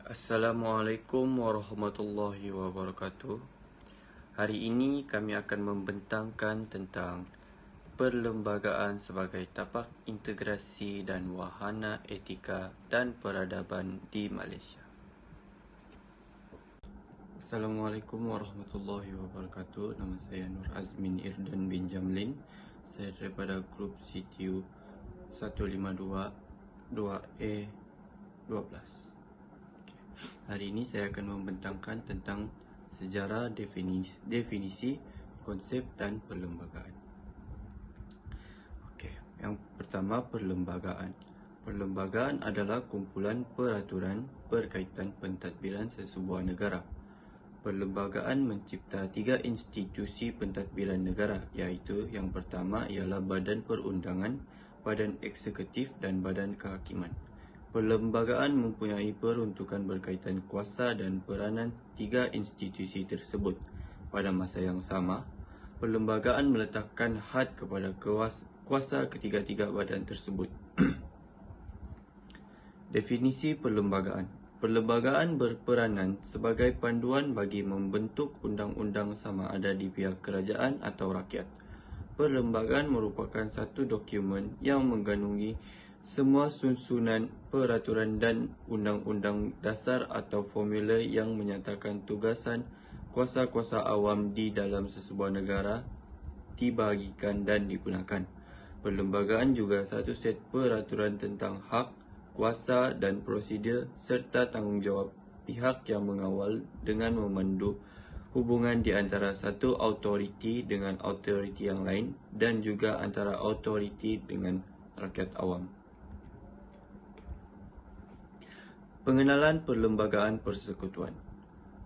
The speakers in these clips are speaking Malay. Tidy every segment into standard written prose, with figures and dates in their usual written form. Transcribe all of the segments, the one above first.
Assalamualaikum warahmatullahi wabarakatuh. Hari ini kami akan membentangkan tentang perlembagaan sebagai tapak integrasi dan wahana etika dan peradaban di Malaysia. Assalamualaikum warahmatullahi wabarakatuh. Nama saya Nur Azmin Irdan bin Jamlin. Saya daripada grup CTU 152 2A12. Hari ini saya akan membentangkan tentang sejarah, definisi, konsep dan perlembagaan. Okey, yang pertama, perlembagaan. Perlembagaan adalah kumpulan peraturan berkaitan pentadbiran sesebuah negara. Perlembagaan mencipta 3 institusi pentadbiran negara, iaitu yang pertama ialah Badan Perundangan, Badan Eksekutif dan Badan Kehakiman. Perlembagaan mempunyai peruntukan berkaitan kuasa dan peranan 3 institusi tersebut. Pada masa yang sama, perlembagaan meletakkan had kepada kuasa ketiga-tiga badan tersebut. Definisi perlembagaan. Perlembagaan berperanan sebagai panduan bagi membentuk undang-undang sama ada di pihak kerajaan atau rakyat. Perlembagaan merupakan satu dokumen yang mengandungi semua susunan peraturan dan undang-undang dasar atau formula yang menyatakan tugasan kuasa-kuasa awam di dalam sesebuah negara dibahagikan dan digunakan. Perlembagaan juga satu set peraturan tentang hak, kuasa dan prosedur serta tanggungjawab pihak yang mengawal dengan memandu hubungan di antara satu autoriti dengan autoriti yang lain dan juga antara autoriti dengan rakyat awam. Pengenalan perlembagaan persekutuan.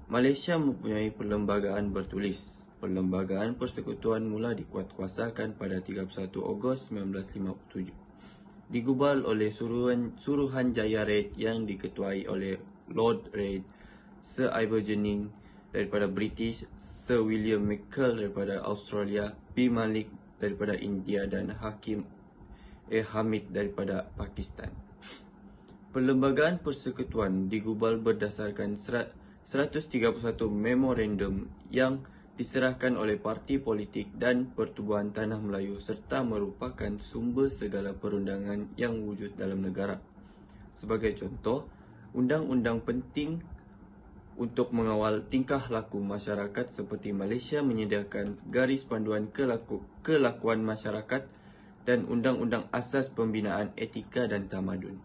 Malaysia mempunyai perlembagaan bertulis. Perlembagaan persekutuan mula dikuatkuasakan pada 31 Ogos 1957. Digubal oleh Suruhanjaya Raid yang diketuai oleh Lord Raid, Sir Ivor Jennings daripada British, Sir William McKell daripada Australia, B. Malik daripada India dan Hakim Hamid daripada Pakistan. Perlembagaan persekutuan digubal berdasarkan 131 memorandum yang diserahkan oleh parti politik dan Pertubuhan Tanah Melayu serta merupakan sumber segala perundangan yang wujud dalam negara. Sebagai contoh, undang-undang penting untuk mengawal tingkah laku masyarakat seperti Malaysia menyediakan garis panduan kelakuan masyarakat dan undang-undang asas pembinaan etika dan tamadun.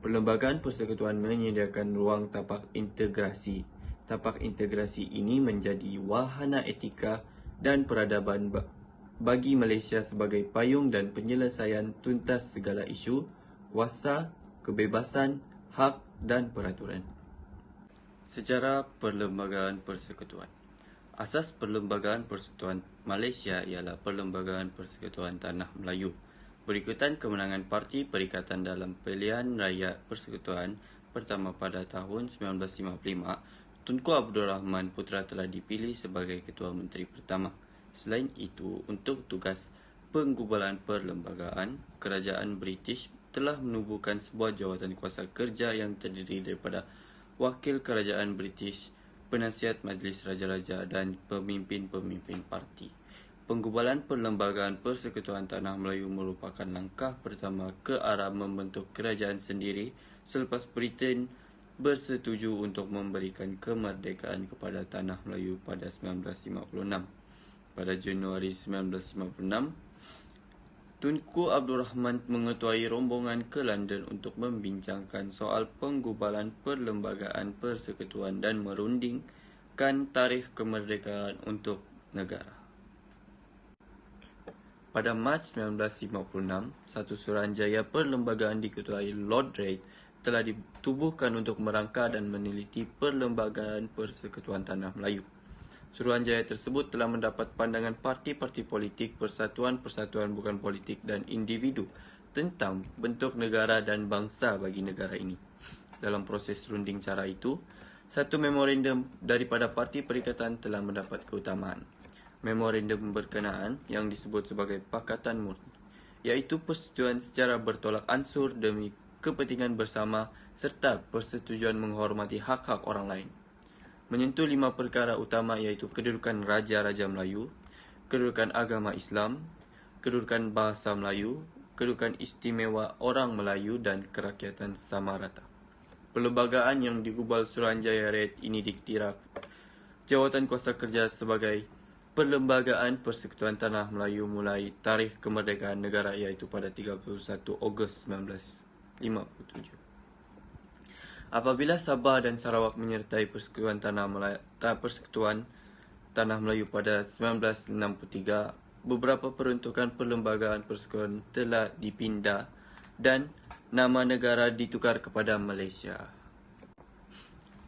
Perlembagaan persekutuan menyediakan ruang tapak integrasi. Tapak integrasi ini menjadi wahana etika dan peradaban bagi Malaysia sebagai payung dan penyelesaian tuntas segala isu, kuasa, kebebasan, hak dan peraturan. Sejarah perlembagaan persekutuan. Asas perlembagaan persekutuan Malaysia ialah Perlembagaan Persekutuan Tanah Melayu. Berikutan kemenangan Parti Perikatan dalam pilihan raya persekutuan pertama pada tahun 1955, Tunku Abdul Rahman Putra telah dipilih sebagai Ketua Menteri pertama. Selain itu, untuk tugas penggubalan perlembagaan, Kerajaan British telah menubuhkan sebuah jawatan kuasa kerja yang terdiri daripada Wakil Kerajaan British, Penasihat Majlis Raja-Raja dan pemimpin-pemimpin parti. Penggubalan Perlembagaan Persekutuan Tanah Melayu merupakan langkah pertama ke arah membentuk kerajaan sendiri selepas Britain bersetuju untuk memberikan kemerdekaan kepada Tanah Melayu pada 1956. Pada Januari 1956, Tunku Abdul Rahman mengetuai rombongan ke London untuk membincangkan soal penggubalan Perlembagaan Persekutuan dan merundingkan tarikh kemerdekaan untuk negara. Pada Mac 1956, satu suruhanjaya perlembagaan diketuai Lord Reid telah ditubuhkan untuk merangka dan meneliti Perlembagaan Persekutuan Tanah Melayu. Suruhanjaya tersebut telah mendapat pandangan parti-parti politik, persatuan-persatuan bukan politik dan individu tentang bentuk negara dan bangsa bagi negara ini. Dalam proses runding cara itu, satu memorandum daripada Parti Perikatan telah mendapat keutamaan. Memorandum berkenaan yang disebut sebagai Pakatan Murni, iaitu persetujuan secara bertolak ansur demi kepentingan bersama serta persetujuan menghormati hak-hak orang lain. Menyentuh 5 perkara utama iaitu kedudukan Raja-Raja Melayu, kedudukan agama Islam, kedudukan bahasa Melayu, kedudukan istimewa orang Melayu dan kerakyatan sama rata. Perlembagaan yang digubal Suruhanjaya Rakyat ini diktiraf Jawatan Kuasa Kerja sebagai Perlembagaan Persekutuan Tanah Melayu mulai tarikh kemerdekaan negara iaitu pada 31 Ogos 1957. Apabila Sabah dan Sarawak menyertai Persekutuan Tanah Melayu pada 1963, beberapa peruntukan perlembagaan persekutuan telah dipindah dan nama negara ditukar kepada Malaysia.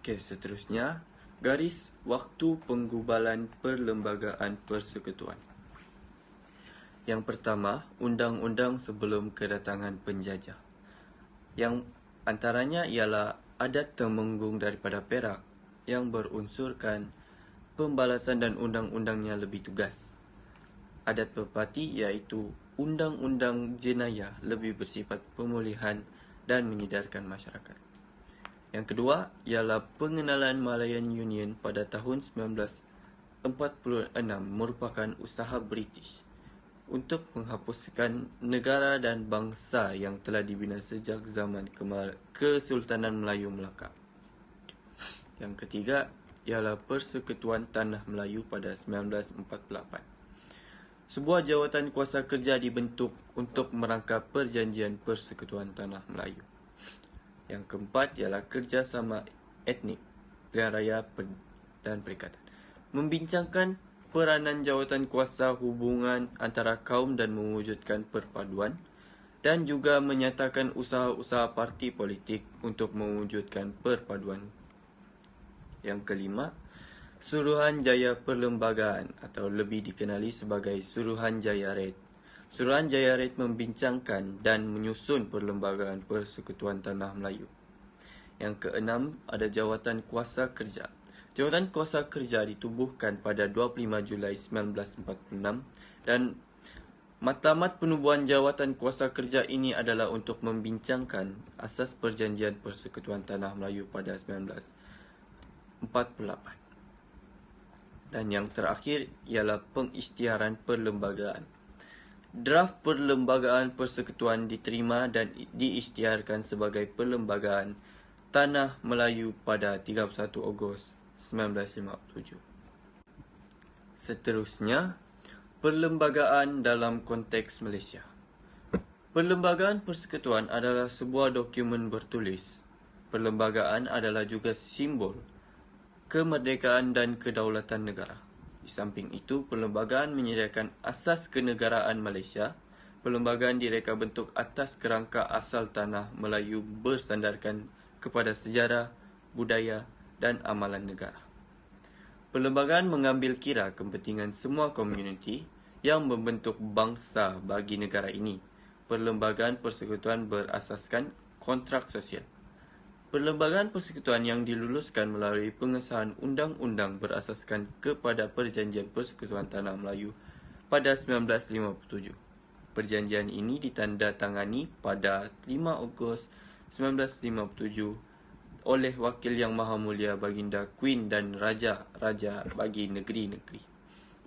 Seterusnya, garis waktu penggubalan perlembagaan persekutuan. Yang pertama, undang-undang sebelum kedatangan penjajah. Yang antaranya ialah Adat Temenggung daripada Perak yang berunsurkan pembalasan dan undang-undangnya lebih tegas. Adat Pepati iaitu undang-undang jenayah lebih bersifat pemulihan dan menyedarkan masyarakat. Yang kedua ialah pengenalan Malayan Union pada tahun 1946 merupakan usaha British untuk menghapuskan negara dan bangsa yang telah dibina sejak zaman Kesultanan Melayu Melaka. Yang ketiga ialah Persekutuan Tanah Melayu pada 1948. Sebuah jawatan kuasa kerja dibentuk untuk merangka perjanjian Persekutuan Tanah Melayu. Yang keempat ialah kerjasama etnik, pilihan raya dan perikatan. Membincangkan peranan jawatan kuasa hubungan antara kaum dan mewujudkan perpaduan dan juga menyatakan usaha-usaha parti politik untuk mewujudkan perpaduan. Yang kelima, Suruhanjaya Perlembagaan atau lebih dikenali sebagai Suruhanjaya Red. Suruhanjaya Red membincangkan dan menyusun perlembagaan Persekutuan Tanah Melayu. Yang keenam, ada Jawatan Kuasa Kerja. Jawatan Kuasa Kerja ditubuhkan pada 25 Julai 1946 dan matlamat penubuhan Jawatan Kuasa Kerja ini adalah untuk membincangkan asas Perjanjian Persekutuan Tanah Melayu pada 1948. Dan yang terakhir ialah pengisytiharan perlembagaan. Draft Perlembagaan Persekutuan diterima dan diisytiharkan sebagai Perlembagaan Tanah Melayu pada 31 Ogos 1957. Seterusnya, perlembagaan dalam konteks Malaysia. Perlembagaan persekutuan adalah sebuah dokumen bertulis. Perlembagaan adalah juga simbol kemerdekaan dan kedaulatan negara. Di samping itu, perlembagaan menyediakan asas kenegaraan Malaysia. Perlembagaan direka bentuk atas kerangka asal tanah Melayu bersandarkan kepada sejarah, budaya dan amalan negara. Perlembagaan mengambil kira kepentingan semua komuniti yang membentuk bangsa bagi negara ini. Perlembagaan persekutuan berasaskan kontrak sosial. Perlembagaan persekutuan yang diluluskan melalui pengesahan undang-undang berasaskan kepada Perjanjian Persekutuan Tanah Melayu pada 1957. Perjanjian ini ditandatangani pada 5 Ogos 1957 oleh Wakil Yang Maha Mulia Baginda Queen dan Raja-Raja bagi negeri-negeri.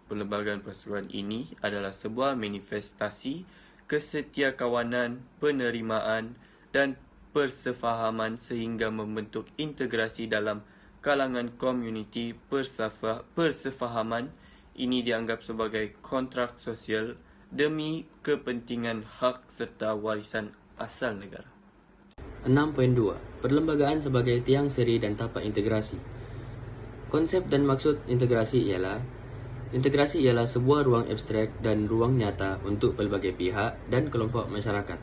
Perlembagaan persekutuan ini adalah sebuah manifestasi kesetiakawanan, penerimaan dan persefahaman sehingga membentuk integrasi dalam kalangan komuniti. Persefahaman ini dianggap sebagai kontrak sosial demi kepentingan hak serta warisan asal negara. 6.2. Perlembagaan sebagai tiang seri dan tapak integrasi. Konsep dan maksud integrasi ialah sebuah ruang abstrak dan ruang nyata untuk pelbagai pihak dan kelompok masyarakat.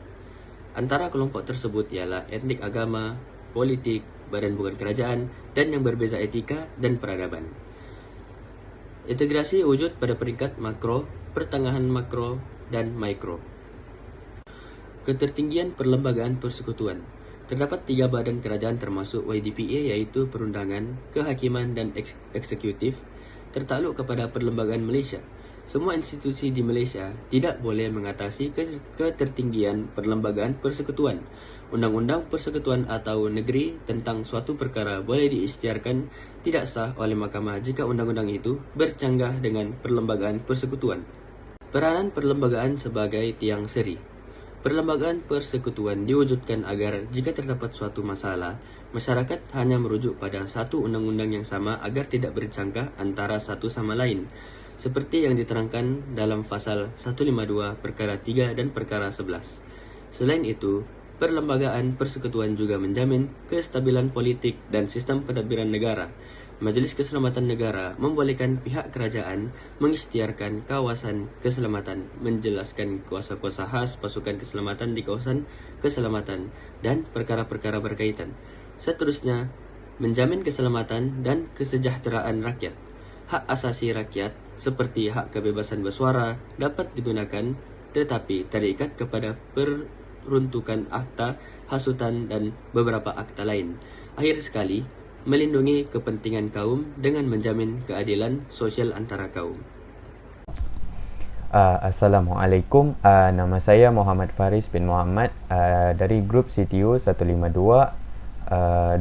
Antara kelompok tersebut ialah etnik, agama, politik, badan bukan kerajaan dan yang berbeza etika dan peradaban. Integrasi wujud pada peringkat makro, pertengahan makro dan mikro. Ketertinggian perlembagaan persekutuan. Terdapat 3 badan kerajaan termasuk YDPA iaitu Perundangan, Kehakiman dan Eksekutif tertakluk kepada Perlembagaan Malaysia. Semua institusi di Malaysia tidak boleh mengatasi ketertinggian perlembagaan persekutuan. Undang-undang persekutuan atau negeri tentang suatu perkara boleh diisytiharkan tidak sah oleh mahkamah jika undang-undang itu bercanggah dengan perlembagaan persekutuan. Peranan perlembagaan sebagai tiang seri. Perlembagaan persekutuan diwujudkan agar jika terdapat suatu masalah, masyarakat hanya merujuk pada satu undang-undang yang sama agar tidak bercanggah antara satu sama lain, seperti yang diterangkan dalam pasal 152 perkara 3 dan perkara 11. Selain itu, perlembagaan persekutuan juga menjamin kestabilan politik dan sistem pentadbiran negara. Majlis Keselamatan Negara membolehkan pihak kerajaan mengisytiharkan kawasan keselamatan, menjelaskan kuasa-kuasa khas pasukan keselamatan di kawasan keselamatan, dan perkara-perkara berkaitan. Seterusnya, menjamin keselamatan dan kesejahteraan rakyat. Hak asasi rakyat seperti hak kebebasan bersuara dapat digunakan tetapi terikat kepada peruntukan akta hasutan dan beberapa akta lain. Akhir sekali, melindungi kepentingan kaum dengan menjamin keadilan sosial antara kaum. Assalamualaikum, nama saya Muhammad Faris bin Muhammad dari grup CTU 152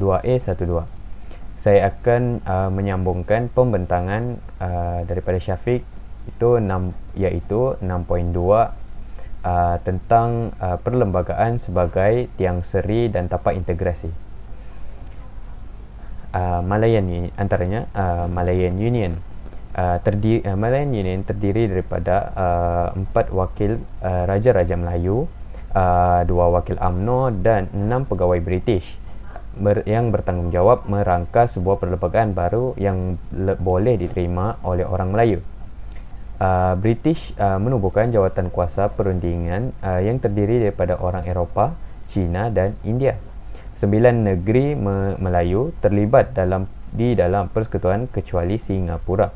2A12. Saya akan menyambungkan pembentangan daripada Syafiq iaitu 6.2 tentang perlembagaan sebagai tiang seri dan tapak integrasi. Malayan antaranya Malayan Union. Malayan Union terdiri daripada 4 wakil Raja-Raja Melayu, 2 wakil UMNO dan 6 pegawai British yang bertanggungjawab merangkas sebuah perlembagaan baru yang boleh diterima oleh orang Melayu. British menubuhkan jawatan kuasa perundingan yang terdiri daripada orang Eropah, China dan India. 9 negeri Melayu terlibat di dalam persekutuan kecuali Singapura.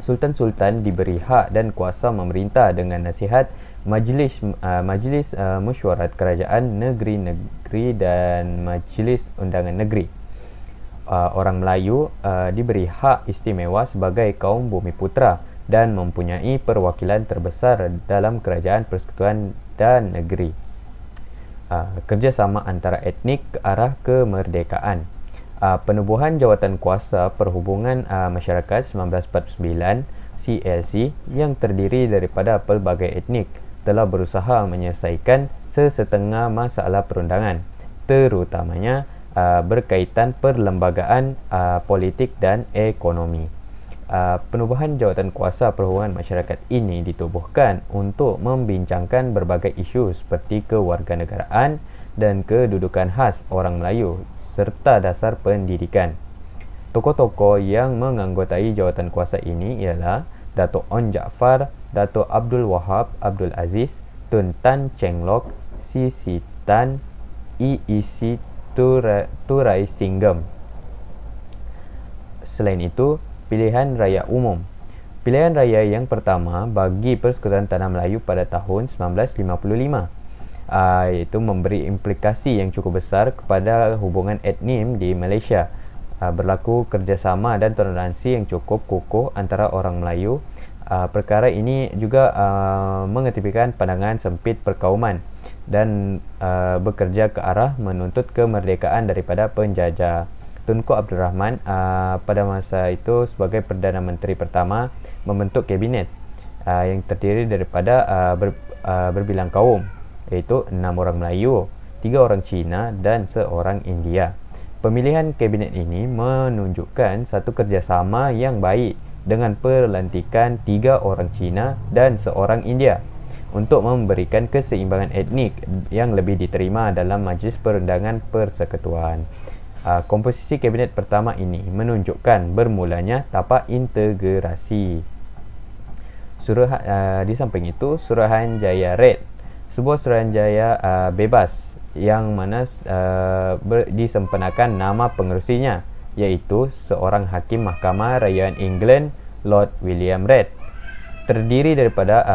Sultan-sultan diberi hak dan kuasa memerintah dengan nasihat Majlis Mesyuarat Kerajaan Negeri-Negeri dan Majlis Undangan Negeri. Orang Melayu diberi hak istimewa sebagai kaum Bumiputera dan mempunyai perwakilan terbesar dalam kerajaan persekutuan dan negeri. Kerjasama antara etnik ke arah kemerdekaan. Penubuhan Jawatan Kuasa Perhubungan Masyarakat 1949 CLC yang terdiri daripada pelbagai etnik telah berusaha menyelesaikan sesetengah masalah perundangan, terutamanya berkaitan perlembagaan politik dan ekonomi. Penubuhan Jawatan Kuasa Perhubungan Masyarakat ini ditubuhkan untuk membincangkan berbagai isu seperti kewarganegaraan dan kedudukan khas orang Melayu serta dasar pendidikan. Tokoh-tokoh yang menganggotai jawatan kuasa ini ialah Dato' On Jaafar, Dato' Abdul Wahab Abdul Aziz, Tun Tan Cheng Lock, Sisi Tan, EEC Turai Singgam. Selain itu, pilihan raya umum. Pilihan raya yang pertama bagi Persekutuan Tanah Melayu pada tahun 1955 iaitu memberi implikasi yang cukup besar kepada hubungan etnik di Malaysia. Berlaku kerjasama dan toleransi yang cukup kukuh antara orang Melayu. Perkara ini juga mengetepikan pandangan sempit perkauman dan bekerja ke arah menuntut kemerdekaan daripada penjajah. Tunku Abdul Rahman pada masa itu sebagai Perdana Menteri pertama membentuk kabinet yang terdiri daripada berbilang kaum, iaitu 6 orang Melayu, 3 orang Cina dan 1 orang India. Pemilihan kabinet ini menunjukkan satu kerjasama yang baik dengan pelantikan 3 orang Cina dan 1 orang India untuk memberikan keseimbangan etnik yang lebih diterima dalam Majlis Perundangan Persekutuan. Komposisi kabinet pertama ini menunjukkan bermulanya tapak integrasi. Di samping itu, Suruhanjaya Red, sebuah Suruhanjaya bebas yang mana disempurnakan nama pengerusinya, iaitu seorang hakim Mahkamah Rayuan England, Lord William Red. Terdiri daripada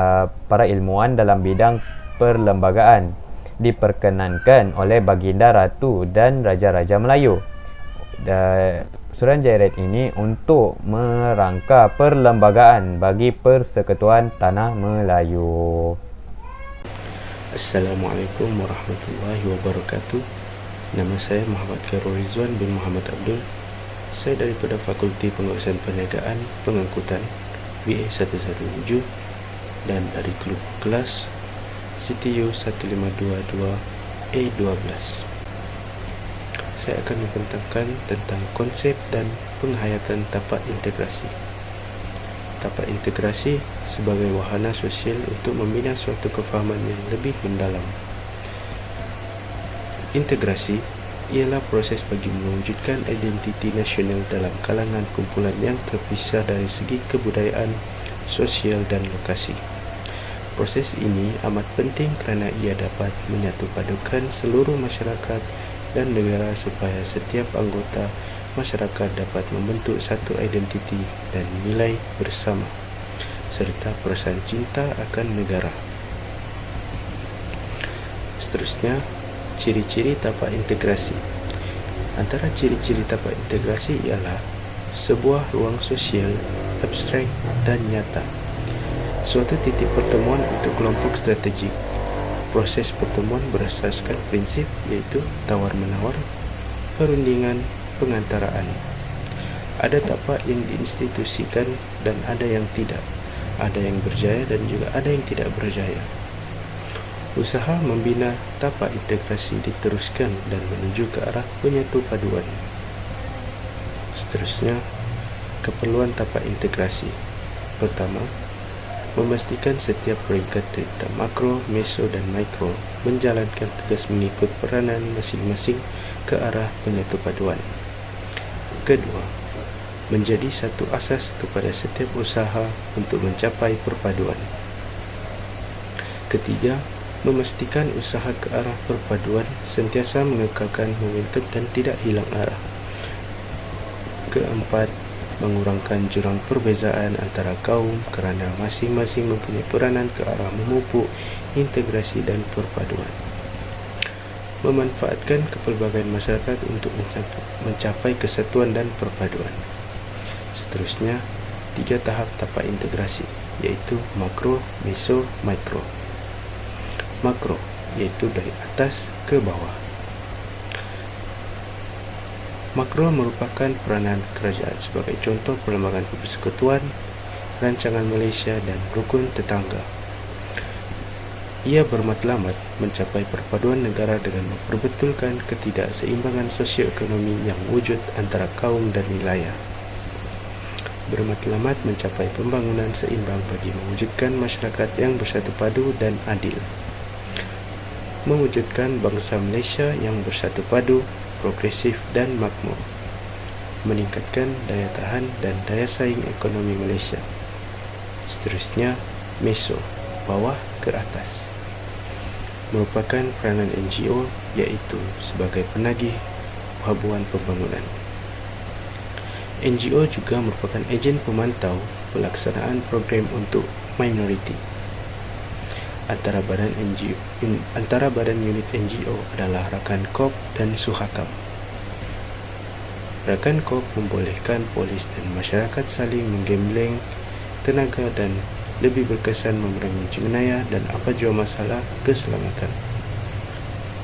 para ilmuwan dalam bidang perlembagaan, diperkenankan oleh Baginda Ratu dan Raja-Raja Melayu. Suruhanjaya Rakyat ini untuk merangka perlembagaan bagi Persekutuan Tanah Melayu. Assalamualaikum warahmatullahi wabarakatuh. Nama saya Muhammad Khairul Rizwan bin Muhammad Abdul. Saya daripada Fakulti Pengurusan Perniagaan Pengangkutan BA 117 dan dari klub kelas CTU 1522 A12. Saya akan membentangkan tentang konsep dan penghayatan tapak integrasi. Tapak integrasi sebagai wahana sosial untuk membina suatu kefahaman yang lebih mendalam. Integrasi ialah proses bagi mewujudkan identiti nasional dalam kalangan kumpulan yang terpisah dari segi kebudayaan, sosial dan lokasi. Proses ini amat penting kerana ia dapat menyatupadukan seluruh masyarakat dan negara supaya setiap anggota masyarakat dapat membentuk satu identiti dan nilai bersama serta perasaan cinta akan negara. Seterusnya, ciri-ciri tapak integrasi. Antara ciri-ciri tapak integrasi ialah sebuah ruang sosial, abstrak dan nyata. Suatu titik pertemuan untuk kelompok strategik. Proses pertemuan berasaskan prinsip iaitu tawar-menawar, perundingan, pengantaraan. Ada tapak yang diinstitusikan dan ada yang tidak. Ada yang berjaya dan juga ada yang tidak berjaya. Usaha membina tapak integrasi diteruskan dan menuju ke arah penyatu paduan. Seterusnya, keperluan tapak integrasi. Pertama, memastikan setiap peringkat daripada makro, meso dan mikro menjalankan tugas mengikut peranan masing-masing ke arah penyatu paduan. Kedua, menjadi satu asas kepada setiap usaha untuk mencapai perpaduan. Ketiga, memastikan usaha ke arah perpaduan sentiasa mengekalkan momentum dan tidak hilang arah. Keempat, mengurangkan jurang perbezaan antara kaum kerana masing-masing mempunyai peranan ke arah memupuk integrasi dan perpaduan. Memanfaatkan kepelbagaian masyarakat untuk mencapai kesatuan dan perpaduan. Seterusnya, 3 tahap tapak integrasi iaitu makro, meso, mikro. Makro iaitu dari atas ke bawah. Makro merupakan peranan kerajaan sebagai contoh perlembagaan persekutuan, rancangan Malaysia dan rukun tetangga. Ia bermatlamat mencapai perpaduan negara dengan memperbetulkan ketidakseimbangan sosioekonomi yang wujud antara kaum dan wilayah. Bermatlamat mencapai pembangunan seimbang bagi mewujudkan masyarakat yang bersatu padu dan adil. Mewujudkan bangsa Malaysia yang bersatu padu, progresif dan makmur. Meningkatkan daya tahan dan daya saing ekonomi Malaysia. Seterusnya, meso, bawah ke atas. Merupakan peranan NGO iaitu sebagai penagih habuan pembangunan. NGO juga merupakan ejen pemantau pelaksanaan program untuk minoriti. Antara badan unit NGO adalah Rakan Kop dan Suhakam. Rakan Kop membolehkan polis dan masyarakat saling menggembleng tenaga dan lebih berkesan memerangi jenayah dan apa jua masalah keselamatan.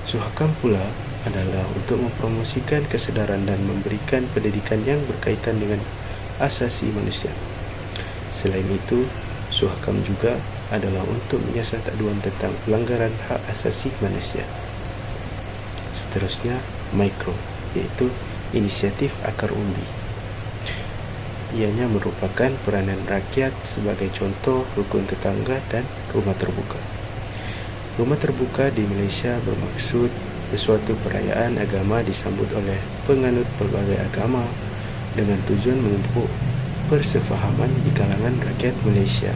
Suhakam pula adalah untuk mempromosikan kesedaran dan memberikan pendidikan yang berkaitan dengan asasi manusia. Selain itu, Suhakam juga adalah untuk menyiasat aduan tentang pelanggaran hak asasi manusia. Seterusnya, mikro, iaitu inisiatif akar umbi. Ianya merupakan peranan rakyat sebagai contoh rukun tetangga dan rumah terbuka. Rumah terbuka di Malaysia bermaksud sesuatu perayaan agama disambut oleh penganut pelbagai agama dengan tujuan memupuk persefahaman di kalangan rakyat Malaysia.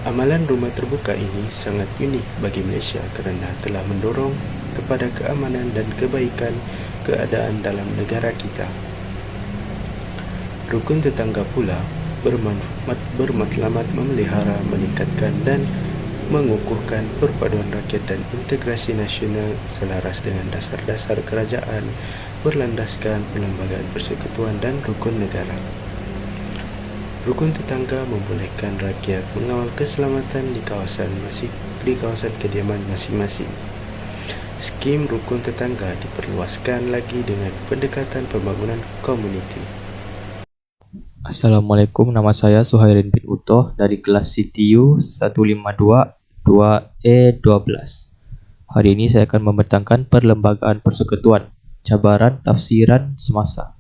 Amalan rumah terbuka ini sangat unik bagi Malaysia kerana telah mendorong kepada keamanan dan kebaikan keadaan dalam negara kita. Rukun tetangga pula bermatlamat memelihara, meningkatkan dan mengukuhkan perpaduan rakyat dan integrasi nasional selaras dengan dasar-dasar kerajaan berlandaskan perlembagaan persekutuan dan rukun negara. Rukun tetangga membolehkan rakyat mengawal keselamatan di kawasan kediaman masing-masing. Skim rukun tetangga diperluaskan lagi dengan pendekatan pembangunan komuniti. Assalamualaikum, nama saya Suhairin bin Utoh dari kelas CTU 152 2E12. Hari ini saya akan membentangkan perlembagaan persekutuan, cabaran tafsiran semasa.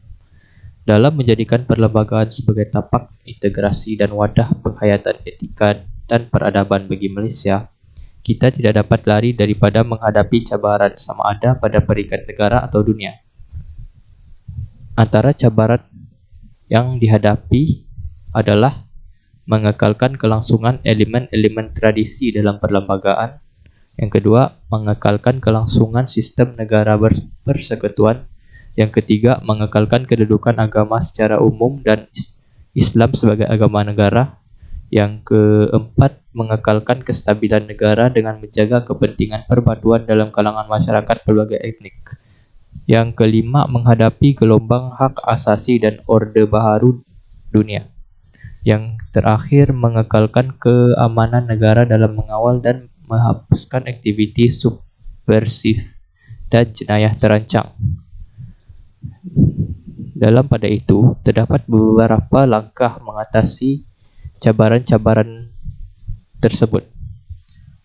Dalam menjadikan perlembagaan sebagai tapak integrasi dan wadah penghayatan etika dan peradaban bagi Malaysia, kita tidak dapat lari daripada menghadapi cabaran sama ada pada peringkat negara atau dunia. Antara cabaran yang dihadapi adalah mengekalkan kelangsungan elemen-elemen tradisi dalam perlembagaan. Yang kedua, mengekalkan kelangsungan sistem negara persekutuan. Yang ketiga, mengekalkan kedudukan agama secara umum dan Islam sebagai agama negara. Yang keempat, mengekalkan kestabilan negara dengan menjaga kepentingan perpaduan dalam kalangan masyarakat berbagai etnik. Yang kelima, menghadapi gelombang hak asasi dan orde baharu dunia. Yang terakhir, mengekalkan keamanan negara dalam mengawal dan menghapuskan aktiviti subversif dan jenayah terancang. Dalam pada itu, terdapat beberapa langkah mengatasi cabaran-cabaran tersebut.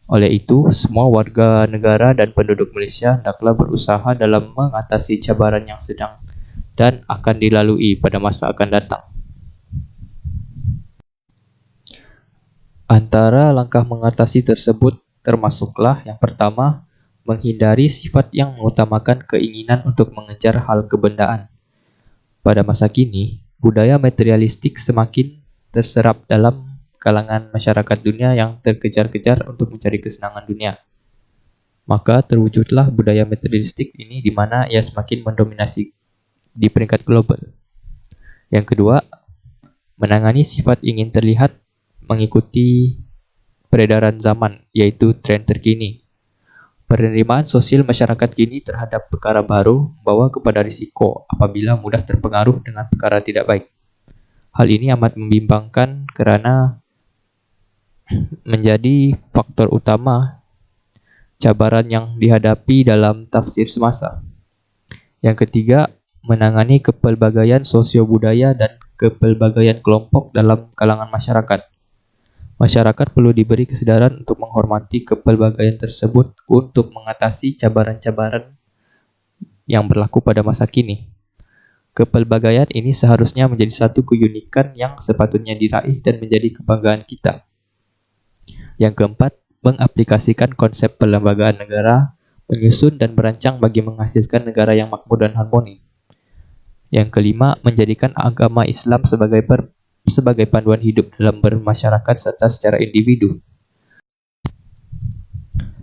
Oleh itu, semua warga negara dan penduduk Malaysia hendaklah berusaha dalam mengatasi cabaran yang sedang dan akan dilalui pada masa akan datang. Antara langkah mengatasi tersebut termasuklah yang pertama, menghindari sifat yang mengutamakan keinginan untuk mengejar hal kebendaan. Pada masa kini, budaya materialistik semakin terserap dalam kalangan masyarakat dunia yang terkejar-kejar untuk mencari kesenangan dunia. Maka terwujudlah budaya materialistik ini di mana ia semakin mendominasi di peringkat global. Yang kedua, menangani sifat ingin terlihat mengikuti peredaran zaman, yaitu tren terkini. Penerimaan sosial masyarakat kini terhadap perkara baru membawa kepada risiko apabila mudah terpengaruh dengan perkara tidak baik. Hal ini amat membimbangkan kerana menjadi faktor utama cabaran yang dihadapi dalam tafsir semasa. Yang ketiga, menangani kepelbagaian sosio-budaya dan kepelbagaian kelompok dalam kalangan masyarakat. Masyarakat perlu diberi kesedaran untuk menghormati kepelbagaian tersebut untuk mengatasi cabaran-cabaran yang berlaku pada masa kini. Kepelbagaian ini seharusnya menjadi satu keunikan yang sepatutnya diraih dan menjadi kebanggaan kita. Yang keempat, mengaplikasikan konsep perlembagaan negara, menyusun dan merancang bagi menghasilkan negara yang makmur dan harmoni. Yang kelima, menjadikan agama Islam sebagai panduan hidup dalam bermasyarakat serta secara individu.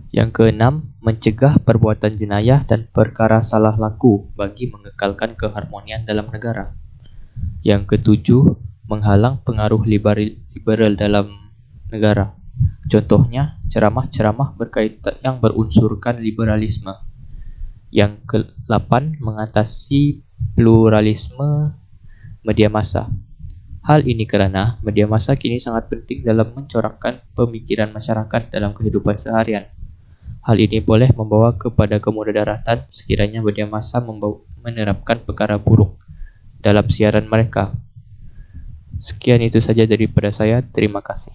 Yang keenam, mencegah perbuatan jenayah dan perkara salah laku bagi mengekalkan keharmonian dalam negara. Yang ketujuh, menghalang pengaruh liberal dalam negara. Contohnya, ceramah-ceramah berkaitan yang berunsurkan liberalisme. Yang ke-8, mengatasi pluralisme media massa. Hal ini kerana media massa kini sangat penting dalam mencorakkan pemikiran masyarakat dalam kehidupan seharian. Hal ini boleh membawa kepada kemudarattan sekiranya media massa menerapkan perkara buruk dalam siaran mereka. Sekian itu saja daripada saya. Terima kasih.